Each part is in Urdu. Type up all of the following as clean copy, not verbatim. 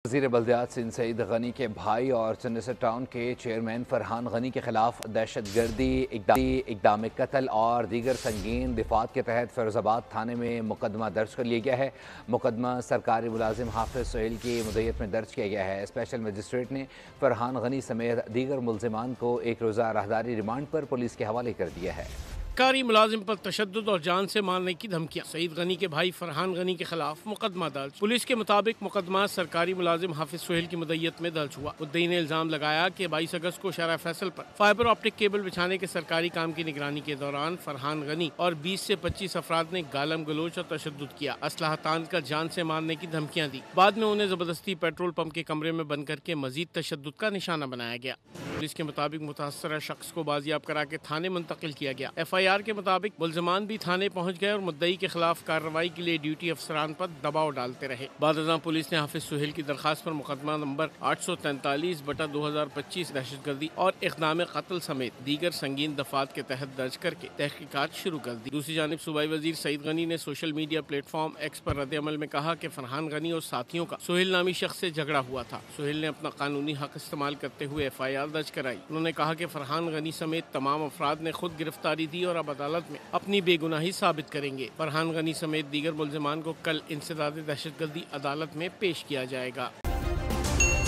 وزیر بلدیات سندھ سعید غنی کے بھائی اور چنسر ٹاؤن کے چیئرمین فرحان غنی کے خلاف دہشت گردی اقدام قتل اور دیگر سنگین دفعات کے تحت فیروز آباد تھانے میں مقدمہ درج کر لیا گیا ہے۔ مقدمہ سرکاری ملازم حافظ سہیل کی مدعیت میں درج کیا گیا ہے۔ اسپیشل مجسٹریٹ نے فرحان غنی سمیت دیگر ملزمان کو ایک روزہ راہداری ریمانڈ پر پولیس کے حوالے کر دیا ہے۔ سرکاری ملازم پر تشدد اور جان سے مارنے کی دھمکیاں، سعید غنی کے بھائی فرحان غنی کے خلاف مقدمہ درج۔ پولیس کے مطابق مقدمہ سرکاری ملازم حافظ سہیل کی مدعیت میں درج ہوا۔ مدعی نے الزام لگایا کہ 22 اگست کو شارع فیصل پر فائبر آپٹک کیبل بچھانے کے سرکاری کام کی نگرانی کے دوران فرحان غنی اور 20 سے 25 افراد نے گالم گلوچ اور تشدد کیا، اسلحہ تان کر جان سے مارنے کی دھمکیاں دی۔ بعد میں انہیں زبردستی پیٹرول پمپ کے کمرے میں بند کر کے مزید تشدد کا نشانہ بنایا گیا۔ پولیس کے مطابق متاثرہ شخص کو بازیاب کرا کے تھانے منتقل کیا گیا۔ ایف آئی آر کے مطابق ملزمان بھی تھانے پہنچ گئے اور مدعی کے خلاف کارروائی کے لیے ڈیوٹی افسران پر دباؤ ڈالتے رہے۔ بعد ازاں پولیس نے حافظ سہیل کی درخواست پر مقدمہ نمبر 843/2025 دہشت گردی اور اقدام قتل سمیت دیگر سنگین دفعات کے تحت درج کر کے تحقیقات شروع کر دی۔ دوسری جانب صوبائی وزیر سعید غنی نے social media platform X پر رد عمل میں کہا کہ فرحان غنی اور ساتھیوں کا سہیل نامی شخص سے جھگڑا ہوا تھا۔ سہیل نے اپنا قانونی حق استعمال کرتے ہوئے ایف آئی آر درج کرائی۔ انہوں نے کہا کہ فرحان غنی سمیت تمام افراد نے خود گرفتاری دی اور اب عدالت میں اپنی بے گناہی ثابت کریں گے۔ فرحان غنی سمیت دیگر ملزمان کو کل انسداد دہشت گردی عدالت میں پیش کیا جائے گا۔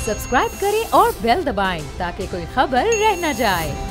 سبسکرائب کریں اور بیل دبائیں تاکہ کوئی خبر رہ نہ جائے۔